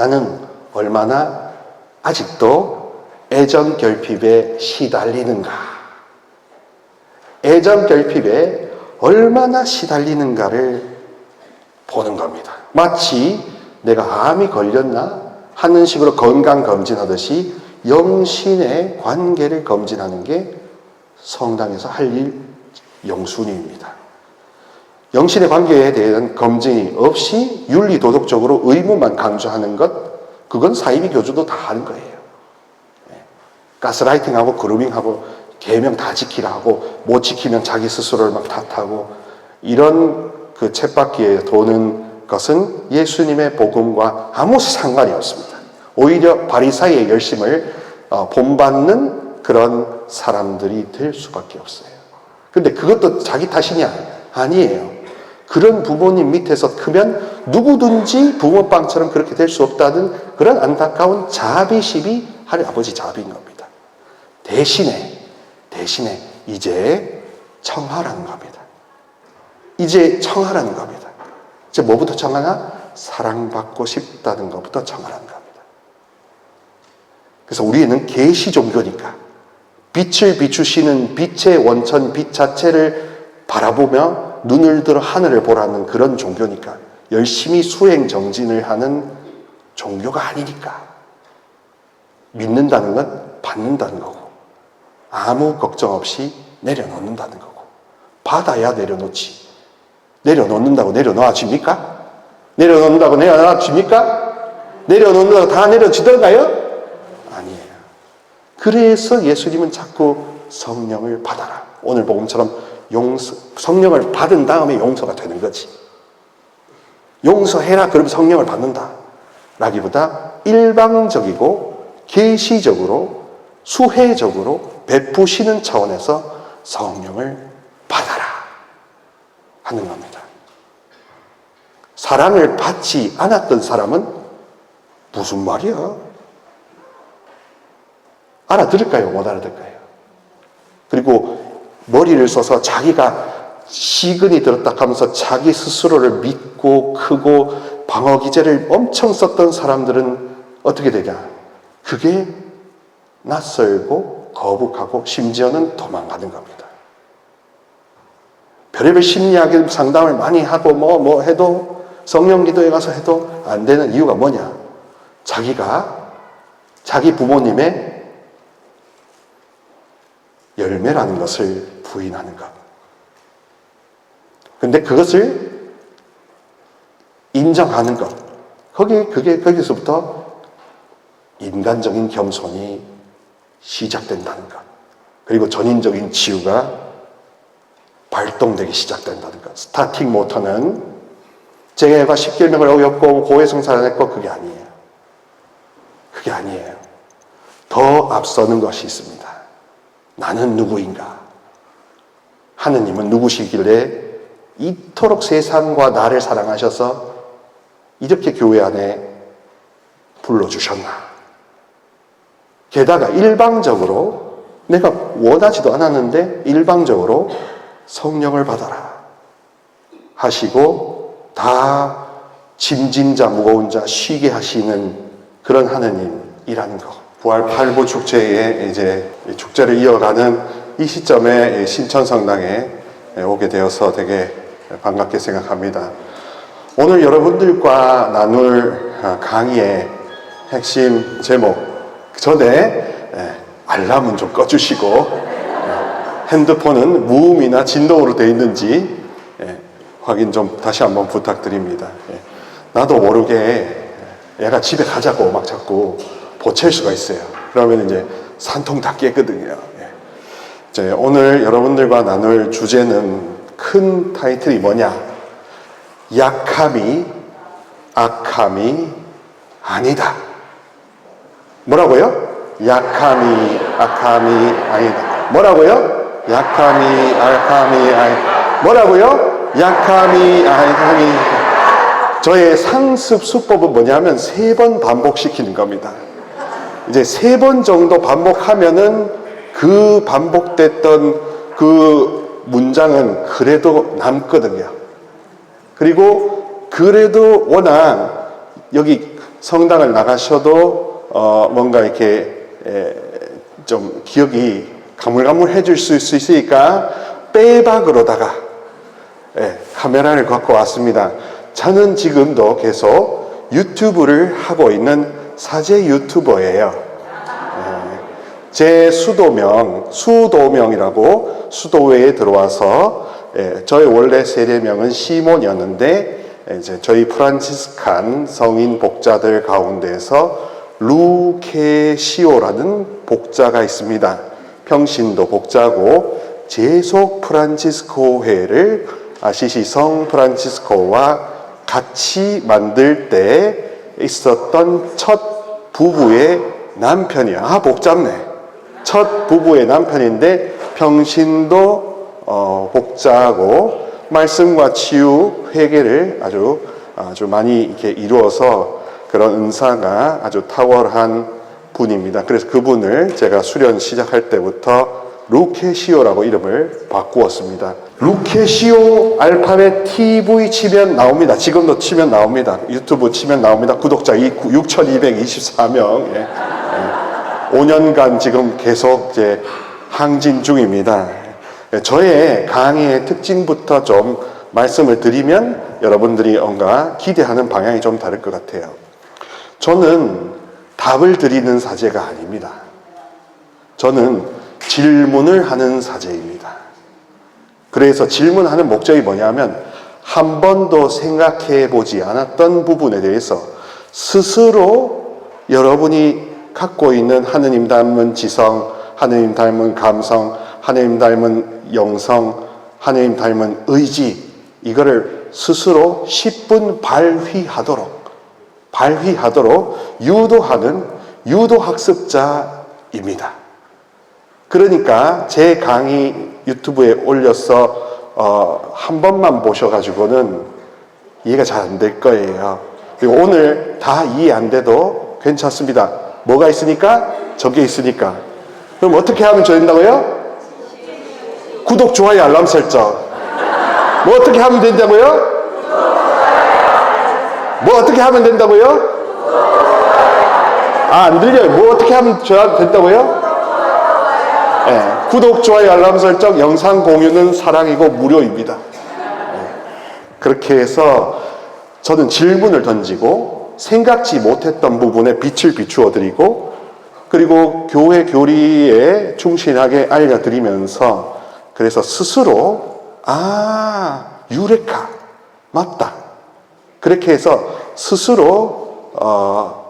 나는 얼마나 아직도 애정 결핍에 시달리는가, 애정 결핍에 얼마나 시달리는가를 보는 겁니다. 마치 내가 암이 걸렸나 하는 식으로 건강검진하듯이 영신의 관계를 검진하는 게 성당에서 할 일 영순위입니다. 영신의 관계에 대한 검증이 없이 윤리도덕적으로 의무만 강조하는 것, 그건 사이비 교주도 다 하는 거예요. 가스라이팅하고 그루밍하고 계명 다 지키라 하고 못 지키면 자기 스스로를 막 탓하고 이런 그 쳇바퀴에 도는 것은 예수님의 복음과 아무 상관이 없습니다. 오히려 바리사이의 열심을 본받는 그런 사람들이 될 수밖에 없어요. 근데 그것도 자기 탓이냐? 아니에요. 그런 부모님 밑에서 크면 누구든지 붕어빵처럼 그렇게 될 수 없다는 그런 안타까운 자비심이 할아버지 자비인 겁니다. 대신에 이제 청하라는 겁니다. 이제 청하라는 겁니다. 이제 뭐부터 청하나? 사랑받고 싶다는 것부터 청하라는 겁니다. 그래서 우리는 계시 종교니까 빛을 비추시는 빛의 원천, 빛 자체를 바라보며 눈을 들어 하늘을 보라는 그런 종교니까, 열심히 수행 정진을 하는 종교가 아니니까, 믿는다는 건 받는다는 거고, 아무 걱정 없이 내려놓는다는 거고, 받아야 내려놓지. 내려놓는다고 내려놓아집니까? 내려놓는다고 내려놔집니까? 내려놓는다고 다 내려지던가요? 아니에요. 그래서 예수님은 자꾸 성령을 받아라. 오늘 복음처럼 성령을 받은 다음에 용서가 되는 거지. 용서해라 그러면 성령을 받는다 라기보다 일방적이고 계시적으로 수혜적으로 베푸시는 차원에서 성령을 받아라 하는 겁니다. 사랑을 받지 않았던 사람은 무슨 말이야? 알아들을까요? 못 알아들을까요? 그리고 머리를 써서 자기가 시근이 들었다 하면서 자기 스스로를 믿고 크고 방어기제를 엄청 썼던 사람들은 어떻게 되냐? 그게 낯설고 거북하고 심지어는 도망가는 겁니다. 별의별 심리학의 상담을 많이 하고 뭐 해도 성령 기도에 가서 해도 안 되는 이유가 뭐냐? 자기가 자기 부모님의 열매라는 것을 부인하는 것. 근데 그것을 인정하는 것. 거기서부터 인간적인 겸손이 시작된다는 것. 그리고 전인적인 치유가 발동되기 시작된다는 것. 스타팅 모터는 제가 10계명을 어겼고 고해성사를 안 했고 그게 아니에요. 그게 아니에요. 더 앞서는 것이 있습니다. 나는 누구인가? 하느님은 누구시길래 이토록 세상과 나를 사랑하셔서 이렇게 교회 안에 불러주셨나? 게다가 일방적으로 내가 원하지도 않았는데 일방적으로 성령을 받아라 하시고 다 짐진 자 무거운 자 쉬게 하시는 그런 하느님이라는 것. 부활 8부 축제에 이제 축제를 이어가는 이 시점에 신천성당에 오게 되어서 되게 반갑게 생각합니다. 오늘 여러분들과 나눌 강의의 핵심 제목 전에 알람은 좀 꺼주시고 핸드폰은 무음이나 진동으로 되어 있는지 확인 좀 다시 한번 부탁드립니다. 나도 모르게 얘가 집에 가자고 막 자꾸 보챌 수가 있어요. 그러면 이제 산통 다 깨거든요. 이제 오늘 여러분들과 나눌 주제는 큰 타이틀이 뭐냐? 약함이 악함이 아니다. 뭐라고요? 약함이 악함이 아니다. 뭐라고요? 약함이 악함이 아니다. 뭐라고요? 약함이 악함이. 저의 상습 수법은 뭐냐면 3번 반복시키는 겁니다. 이제 3번 정도 반복하면은 그 반복됐던 그 문장은 그래도 남거든요. 그리고 그래도 워낙 여기 성당을 나가셔도 뭔가 이렇게 좀 기억이 가물가물해질 수 있으니까 빼박으로다가 카메라를 갖고 왔습니다. 저는 지금도 계속 유튜브를 하고 있는 사제 유튜버예요. 제 수도명이라고 수도회에 들어와서 저의 원래 세례명은 시몬이었는데 이제 저희 프란치스칸 성인 복자들 가운데서 루케시오라는 복자가 있습니다. 평신도 복자고 제속 프란치스코회를 아시시 성 프란치스코와 같이 만들 때 있었던 첫 부부의 남편이야. 복잡네. 첫 부부의 남편인데 평신도 복자고 말씀과 치유 회개를 아주 많이 이렇게 이루어서 그런 은사가 아주 탁월한 분입니다. 그래서 그분을 제가 수련 시작할 때부터 루케시오라고 이름을 바꾸었습니다. 루케시오 알파벳 TV 치면 나옵니다. 지금도 치면 나옵니다. 유튜브 치면 나옵니다. 구독자 6,224명. 5년간 지금 계속 이제 항진 중입니다. 저의 강의의 특징부터 좀 말씀을 드리면 여러분들이 뭔가 기대하는 방향이 좀 다를 것 같아요. 저는 답을 드리는 사제가 아닙니다. 저는 질문을 하는 사제입니다. 그래서 질문하는 목적이 뭐냐면 한 번도 생각해 보지 않았던 부분에 대해서 스스로 여러분이 갖고 있는 하느님 닮은 지성, 하느님 닮은 감성, 하느님 닮은 영성, 하느님 닮은 의지, 이거를 스스로 10분 발휘하도록 유도하는 유도학습자입니다. 그러니까 제 강의 유튜브에 올려서 한 번만 보셔가지고는 이해가 잘 안 될 거예요. 그리고 오늘 다 이해 안 돼도 괜찮습니다. 뭐가 있으니까? 저게 있으니까. 그럼 어떻게 하면 된다고요? 구독, 좋아요, 알람 설정. 뭐 어떻게 하면 된다고요? 뭐 어떻게 하면 된다고요? 안 들려요. 뭐 어떻게 하면 된다고요? 구독, 좋아요, 알람 설정, 영상 공유는 사랑이고 무료입니다. 그렇게 해서 저는 질문을 던지고 생각지 못했던 부분에 빛을 비추어 드리고 그리고 교회 교리에 충실하게 알려드리면서 그래서 스스로 유레카 맞다. 그렇게 해서 스스로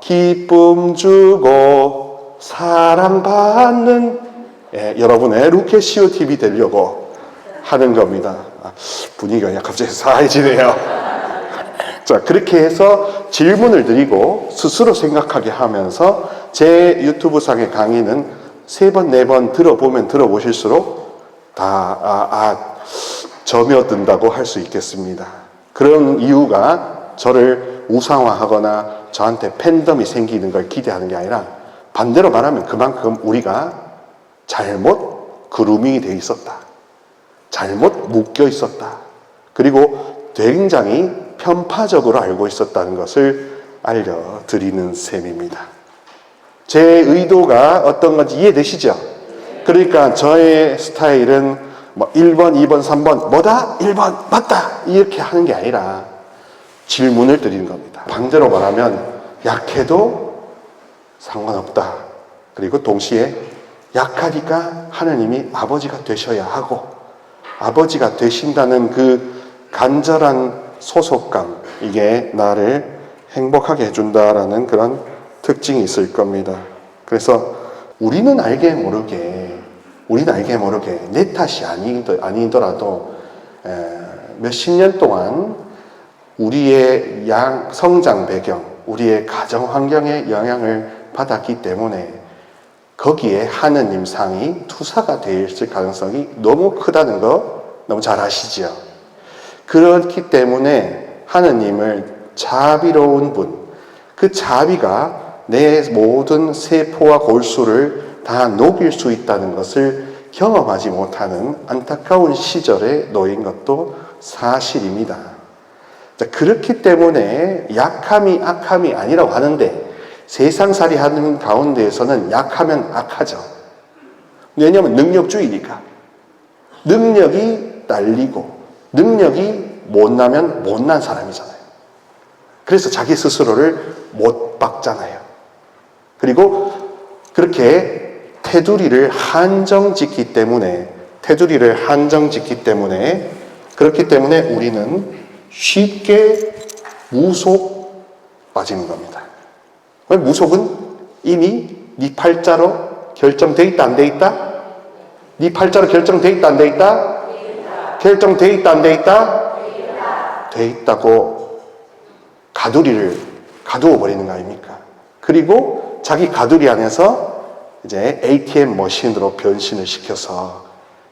기쁨 주고 사랑받는 여러분의 루케시오 TV 되려고 하는 겁니다. 분위기가 갑자기 사해지네요. 자, 그렇게 해서 질문을 드리고 스스로 생각하게 하면서 제 유튜브 상의 강의는 3번, 4번 들어보실수록 다 점여든다고 할 수 있겠습니다. 그런 이유가 저를 우상화하거나 저한테 팬덤이 생기는 걸 기대하는 게 아니라 반대로 말하면 그만큼 우리가 잘못 그루밍이 되어 있었다. 잘못 묶여 있었다. 그리고 굉장히 편파적으로 알고 있었다는 것을 알려드리는 셈입니다. 제 의도가 어떤 건지 이해되시죠? 그러니까 저의 스타일은 1번, 2번, 3번 뭐다? 1번 맞다! 이렇게 하는 게 아니라 질문을 드리는 겁니다. 반대로 말하면 약해도 상관없다. 그리고 동시에 약하니까 하느님이 아버지가 되셔야 하고 아버지가 되신다는 그 간절한 소속감, 이게 나를 행복하게 해준다라는 그런 특징이 있을 겁니다. 그래서 우리는 알게 모르게 내 탓이 아니더라도 몇십 년 동안 우리의 성장 배경, 우리의 가정 환경의 영향을 받았기 때문에 거기에 하느님 상이 투사가 되어 있을 가능성이 너무 크다는 거 너무 잘 아시죠? 그렇기 때문에 하느님을 자비로운 분, 그 자비가 내 모든 세포와 골수를 다 녹일 수 있다는 것을 경험하지 못하는 안타까운 시절에 놓인 것도 사실입니다. 자, 그렇기 때문에 약함이 악함이 아니라고 하는데 세상살이 하는 가운데에서는 약하면 악하죠. 왜냐하면 능력주의니까. 능력이 딸리고 능력이 못나면 못난 사람이잖아요. 그래서 자기 스스로를 못 박잖아요. 그리고 그렇게 테두리를 한정짓기 때문에 그렇기 때문에 우리는 쉽게 무속 빠지는 겁니다. 왜? 무속은 이미 네 팔자로 결정돼 있다 안 돼 있다? 네 팔자로 결정돼 있다 안 돼 있다? 결정돼 있다 안 돼 있다? 돼 있다고 가두리를 가두어 버리는 거 아닙니까? 그리고 자기 가두리 안에서 이제 ATM 머신으로 변신을 시켜서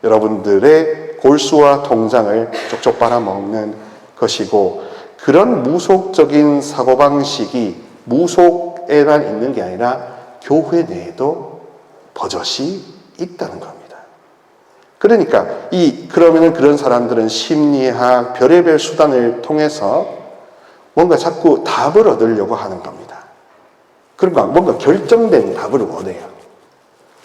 여러분들의 골수와 통장을 쪽쪽 빨아먹는 것이고, 그런 무속적인 사고방식이 무속에만 있는 게 아니라 교회 내에도 버젓이 있다는 겁니다. 그러니까 그러면은 그런 사람들은 심리학, 별의별 수단을 통해서 뭔가 자꾸 답을 얻으려고 하는 겁니다. 그러니까 뭔가 결정된 답을 원해요.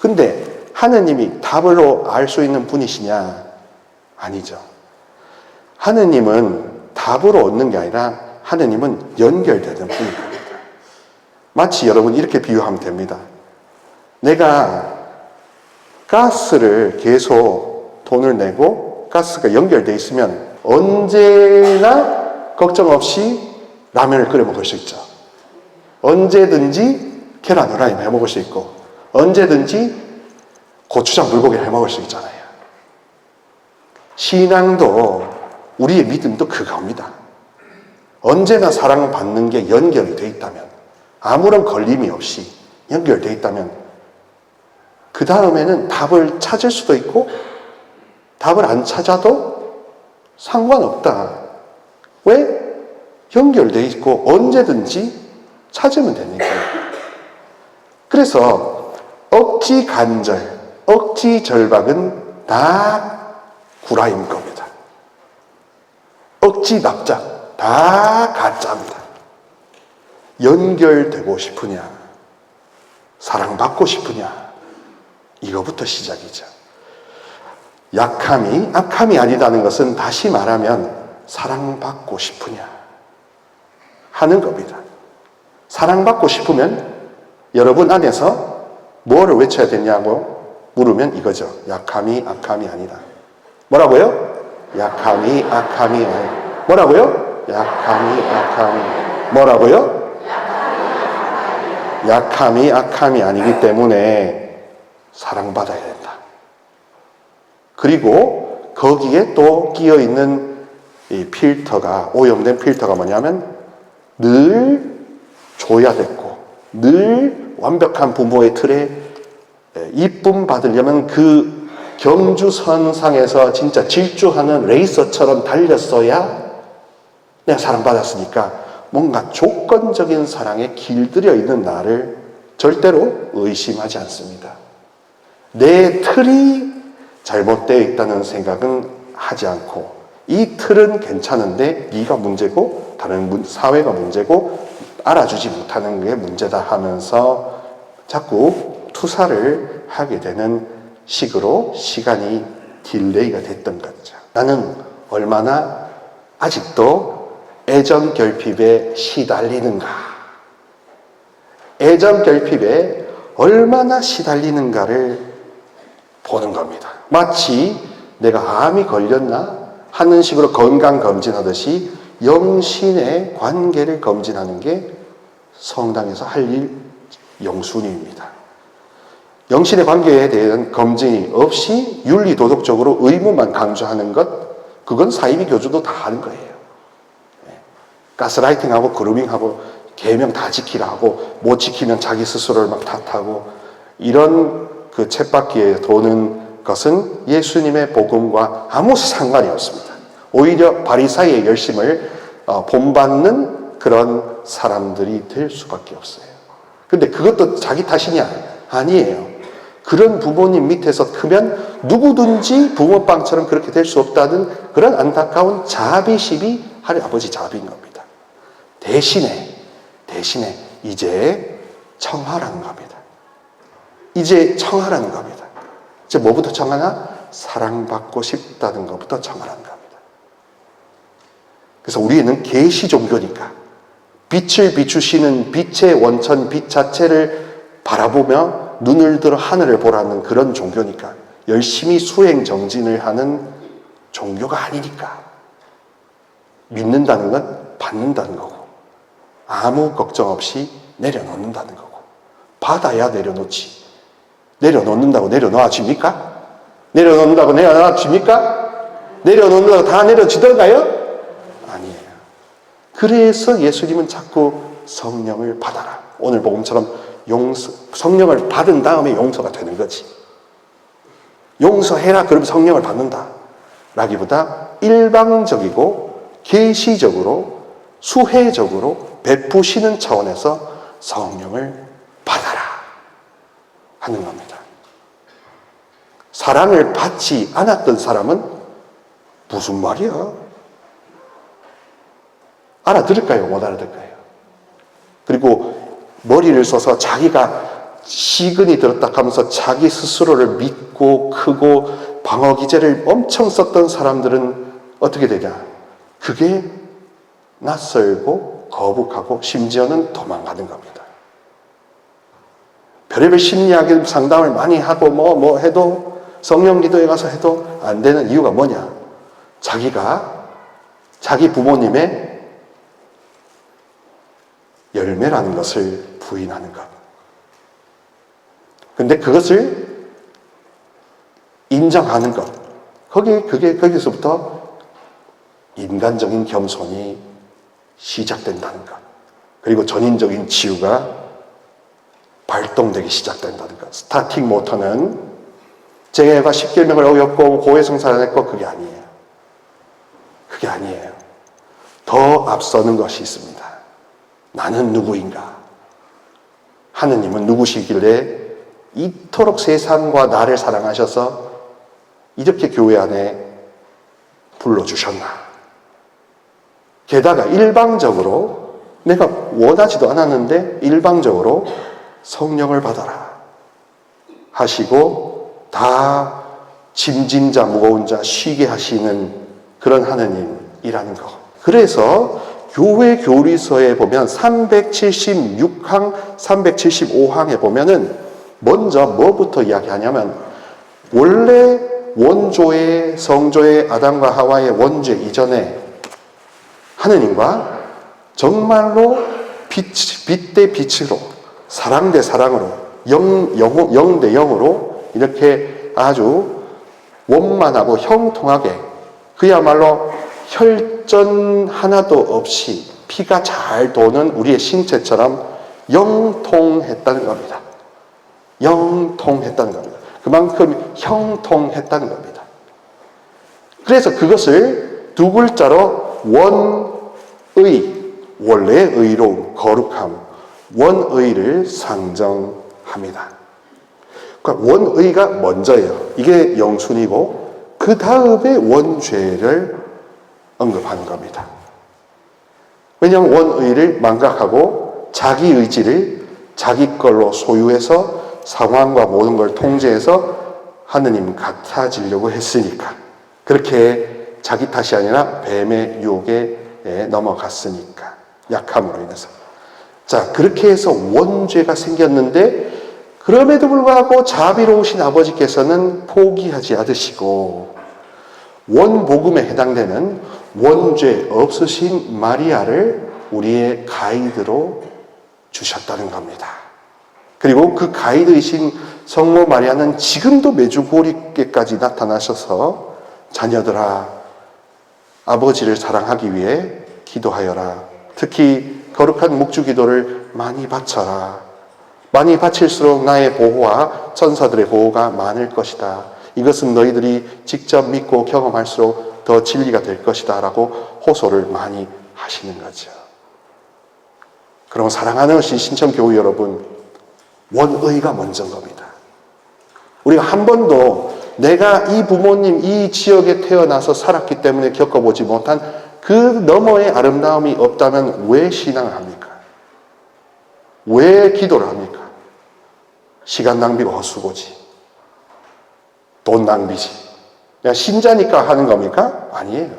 근데 하느님이 답으로 알 수 있는 분이시냐? 아니죠. 하느님은 답으로 얻는 게 아니라 하느님은 연결되는 분인 겁니다. 마치 여러분 이렇게 비유하면 됩니다. 내가 가스를 계속 돈을 내고 가스가 연결되어 있으면 언제나 걱정 없이 라면을 끓여 먹을 수 있죠. 언제든지 계란 후라이 해 먹을 수 있고 언제든지 고추장 불고기를 해 먹을 수 있잖아요. 신앙도 우리의 믿음도 그겁니다. 언제나 사랑받는 게 연결이 되어 있다면, 아무런 걸림이 없이 연결되어 있다면 그 다음에는 답을 찾을 수도 있고 답을 안 찾아도 상관없다. 왜? 연결되어 있고 언제든지 찾으면 되니까요. 그래서 억지 간절, 억지 절박은 다 구라인 겁니다. 억지 납작 다 가짜입니다. 연결되고 싶으냐, 사랑받고 싶으냐, 이거부터 시작이죠. 약함이 악함이 아니라는 것은 다시 말하면 사랑받고 싶으냐 하는 겁니다. 사랑받고 싶으면 여러분 안에서 뭐를 외쳐야 되냐고 물으면 이거죠. 약함이 악함이 아니다. 뭐라고요? 약함이 악함이 아니다. 뭐라고요? 약함이 악함이. 뭐라고요? 약함이 악함이 아니기 때문에 사랑받아야 된다. 그리고 거기에 또 끼어있는 이 필터가, 오염된 필터가 뭐냐면 늘 줘야 됐고 늘 완벽한 부모의 틀에 이쁨 받으려면 그 경주선상에서 진짜 질주하는 레이서처럼 달렸어야 내가 사랑받았으니까 뭔가 조건적인 사랑에 길들여 있는 나를 절대로 의심하지 않습니다. 내 틀이 잘못되어 있다는 생각은 하지 않고, 이 틀은 괜찮은데 네가 문제고 다른 사회가 문제고 알아주지 못하는 게 문제다 하면서 자꾸 투사를 하게 되는 식으로 시간이 딜레이가 됐던 거죠. 나는 얼마나 아직도 애정 결핍에 시달리는가, 애정 결핍에 얼마나 시달리는가를 보는 겁니다. 마치 내가 암이 걸렸나 하는 식으로 건강검진하듯이 영신의 관계를 검진하는 게 성당에서 할 일 영순위입니다. 영신의 관계에 대한 검진이 없이 윤리도덕적으로 의무만 강조하는 것, 그건 사이비 교주도 다 하는 거예요. 가스라이팅하고 그루밍하고 계명 다 지키라 하고 못 지키면 자기 스스로를 막 탓하고 이런 그 쳇바퀴에 도는 것은 예수님의 복음과 아무 상관이 없습니다. 오히려 바리사이의 열심을 본받는 그런 사람들이 될 수밖에 없어요. 근데 그것도 자기 탓이냐? 아니에요. 그런 부모님 밑에서 크면 누구든지 붕어빵처럼 그렇게 될 수 없다는 그런 안타까운 자비심이 하나님 아버지 자비인 겁니다. 대신에 이제 청하라는 겁니다. 이제 청하라는 겁니다. 이제 뭐부터 청하나? 사랑받고 싶다는 것부터 청하라는 겁니다. 그래서 우리는 계시 종교니까 빛을 비추시는 빛의 원천, 빛 자체를 바라보며 눈을 들어 하늘을 보라는 그런 종교니까, 열심히 수행 정진을 하는 종교가 아니니까, 믿는다는 건 받는다는 거고, 아무 걱정 없이 내려놓는다는 거고, 받아야 내려놓지. 내려놓는다고 내려놓아집니까? 내려놓는다고 내려놓아집니까? 내려놓는다고 다 내려지던가요? 아니에요. 그래서 예수님은 자꾸 성령을 받아라. 오늘 복음처럼 성령을 받은 다음에 용서가 되는 거지. 용서해라 그러면 성령을 받는다 라기보다 일방적이고 계시적으로 수혜적으로 베푸시는 차원에서 성령을 받아라 하는 겁니다. 사랑을 받지 않았던 사람은 무슨 말이야? 알아들을까요? 못 알아들을까요? 그리고 머리를 써서 자기가 시근이 들었다 하면서 자기 스스로를 믿고 크고 방어 기제를 엄청 썼던 사람들은 어떻게 되냐? 그게 낯설고 거북하고 심지어는 도망가는 겁니다. 별의별 심리학의 상담을 많이 하고 뭐 해도, 성령 기도에 가서 해도 안 되는 이유가 뭐냐? 자기가 자기 부모님의 열매라는 것을 부인하는 것. 근데 그것을 인정하는 것. 거기서부터 인간적인 겸손이 시작된다는 것. 그리고 전인적인 치유가 발동되기 시작된다는 것. 스타팅 모터는 제가 10계명을 어겼고 고해성사를 안 했고 그게 아니에요. 그게 아니에요. 더 앞서는 것이 있습니다. 나는 누구인가? 하느님은 누구시길래 이토록 세상과 나를 사랑하셔서 이렇게 교회 안에 불러주셨나? 게다가 일방적으로 내가 원하지도 않았는데 일방적으로 성령을 받아라 하시고 다 짐진 자 무거운 자 쉬게 하시는 그런 하느님이라는 것. 그래서 교회 교리서에 보면 376항, 375항에 보면은 먼저 뭐부터 이야기하냐면, 원래 원조의 성조의 아담과 하와의 원죄 이전에 하느님과 정말로 빛 대 빛으로, 사랑 대 사랑으로, 영 대 영으로 이렇게 아주 원만하고 형통하게, 그야말로 혈전 하나도 없이 피가 잘 도는 우리의 신체처럼 영통했다는 겁니다. 영통했다는 겁니다. 그만큼 형통했다는 겁니다. 그래서 그것을 두 글자로 원의, 원래의 의로움, 거룩함, 원의를 상정합니다. 그러니까 원의가 먼저예요. 이게 영순이고 그 다음에 원죄를 언급하는 겁니다. 왜냐하면 원의를 망각하고 자기 의지를 자기 걸로 소유해서 상황과 모든 걸 통제해서 하느님 같아지려고 했으니까, 그렇게 자기 탓이 아니라 뱀의 유혹에 넘어갔으니까, 약함으로 인해서. 자, 그렇게 해서 원죄가 생겼는데, 그럼에도 불구하고 자비로우신 아버지께서는 포기하지 않으시고 원복음에 해당되는 원죄 없으신 마리아를 우리의 가이드로 주셨다는 겁니다. 그리고 그 가이드이신 성모 마리아는 지금도 매주 고립계까지 나타나셔서 자녀들아, 아버지를 사랑하기 위해 기도하여라. 특히 거룩한 묵주 기도를 많이 바쳐라. 많이 바칠수록 나의 보호와 천사들의 보호가 많을 것이다. 이것은 너희들이 직접 믿고 경험할수록 더 진리가 될 것이다 라고 호소를 많이 하시는 거죠. 그럼 사랑하는 신천교우 여러분, 원의가 먼저인 겁니다. 우리가 한 번도 내가 이 부모님, 이 지역에 태어나서 살았기 때문에 겪어보지 못한 그 너머의 아름다움이 없다면 왜 신앙을 합니까? 왜 기도를 합니까? 시간 낭비고 헛수고지. 돈 낭비지. 그냥 신자니까 하는 겁니까? 아니에요.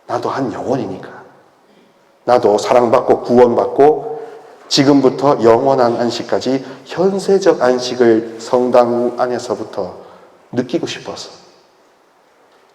나도 한 영혼이니까. 나도 사랑받고 구원받고 지금부터 영원한 안식까지 현세적 안식을 성당 안에서부터 느끼고 싶어서.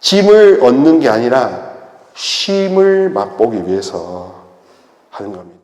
짐을 얻는 게 아니라 쉼을 맛보기 위해서 하는 겁니다.